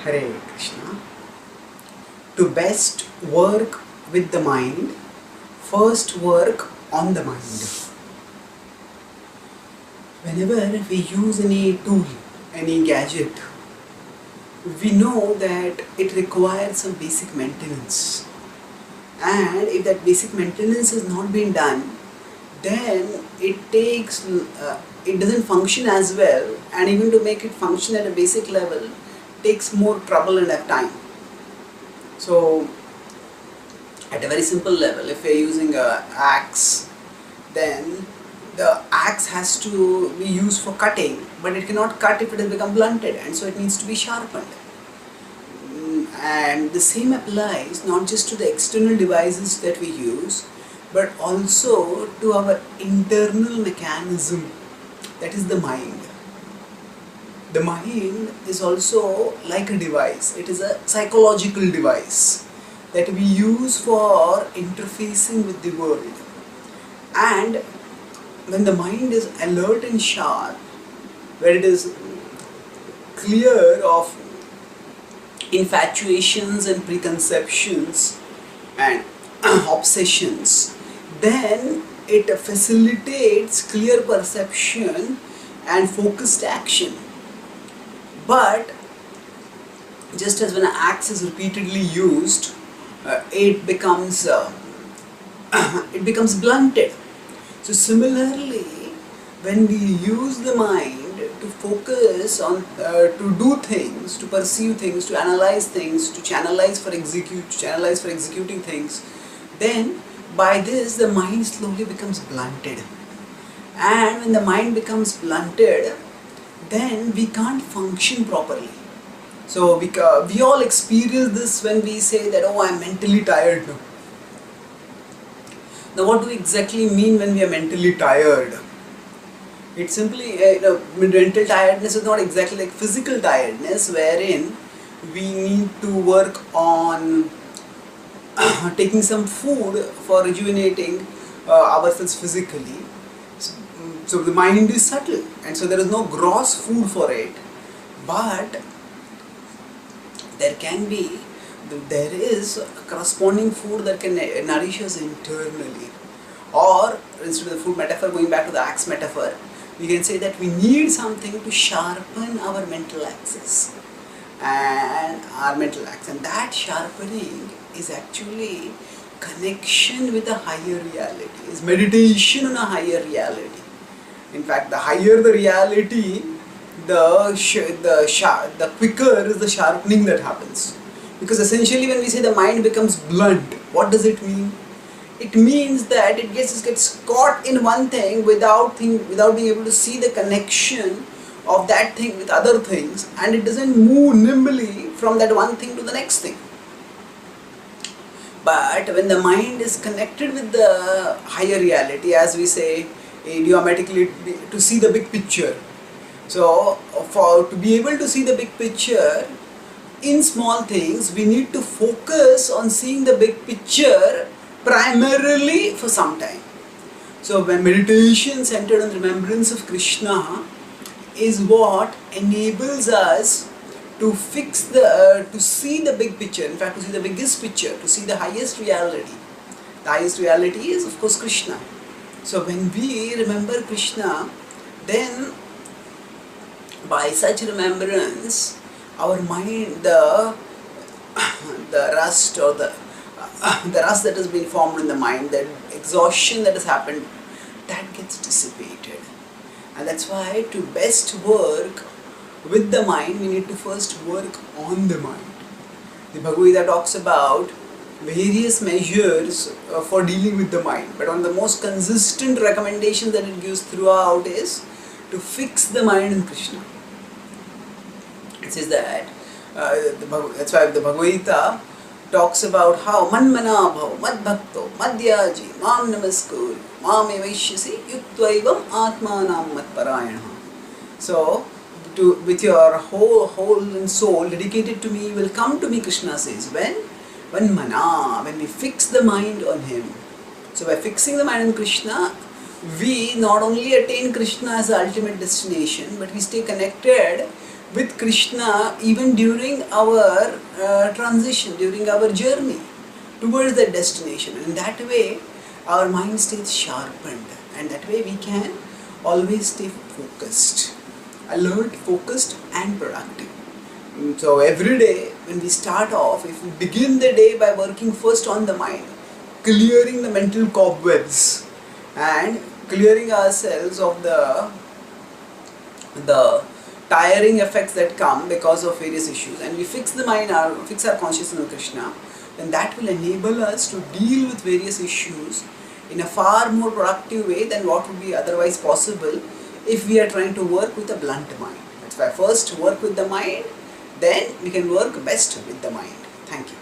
Hare Krishna. To best work with the mind, first work on the mind. Whenever we use any tool, any gadget, we know that it requires some basic maintenance. And if that basic maintenance has not been done, then it doesn't function as well, and even to make it function at a basic level takes more trouble and time. So at a very simple level, if we are using an axe, then the axe has to be used for cutting, but it cannot cut if it has become blunted, and so it needs to be sharpened. And the same applies not just to the external devices that we use, but also to our internal mechanism, that is the mind. The mind is also like a device. It is a psychological device that we use for interfacing with the world. And when the mind is alert and sharp, where it is clear of infatuations and preconceptions and obsessions, then it facilitates clear perception and focused action. But just as when an axe is repeatedly used, it becomes blunted. So similarly, when we use the mind to focus on, to do things, to perceive things, to analyze things, to channelize for executing things, then by this the mind slowly becomes blunted. And when the mind becomes blunted, then we can't function properly. So we all experience this when we say that, oh, I'm mentally tired now. Now what do we exactly mean when we are mentally tired? It's simply, mental tiredness is not exactly like physical tiredness, wherein we need to work on taking some food for rejuvenating ourselves physically. So the mind is subtle, and so there is no gross food for it, but there is a corresponding food that can nourish us internally. Or instead of the food metaphor, going back to the axe metaphor, we can say that we need something to sharpen our mental axis and that sharpening is actually connection with a higher reality, is meditation on a higher reality. In fact, the higher the reality, the quicker is the sharpening that happens. Because essentially when we say the mind becomes blunt, what does it mean? It means that it gets caught in one thing without being able to see the connection of that thing with other things, and it doesn't move nimbly from that one thing to the next thing. But when the mind is connected with the higher reality, as we say idiomatically, to see the big picture. So to be able to see the big picture in small things, we need to focus on seeing the big picture primarily for some time. So when meditation centered on remembrance of Krishna is what enables us to to see the big picture, in fact to see the biggest picture, to see the highest reality. The highest reality is of course Krishna. So when we remember Krishna, then by such remembrance, our mind, the rust or the rust that has been formed in the mind, the exhaustion that has happened, that gets dissipated. And that's why to best work with the mind, we need to first work on the mind. The Bhagavad-gita talks about various measures for dealing with the mind, but one of the most consistent recommendations that it gives throughout is to fix the mind in Krishna. It says that, that's why the Bhagavad-gita talks about how manmana bhav madbhakto madhyaji mam namaskuri mam evaishyasi yuktvaivam atmanam matparayana. So with your whole and soul dedicated to me, you will come to me, Krishna says. When we fix the mind on him. So by fixing the mind on Krishna, we not only attain Krishna as the ultimate destination, but we stay connected with Krishna even during our transition, during our journey towards that destination. And that way our mind stays sharpened, and that way we can always stay focused, alert, focused and productive. So every day when we start off, if we begin the day by working first on the mind, clearing the mental cobwebs and clearing ourselves of the tiring effects that come because of various issues, and we fix the mind, fix our consciousness on Krishna, then that will enable us to deal with various issues in a far more productive way than what would be otherwise possible if we are trying to work with a blunt mind. That's why first work with the mind, then we can work best with the mind. Thank you.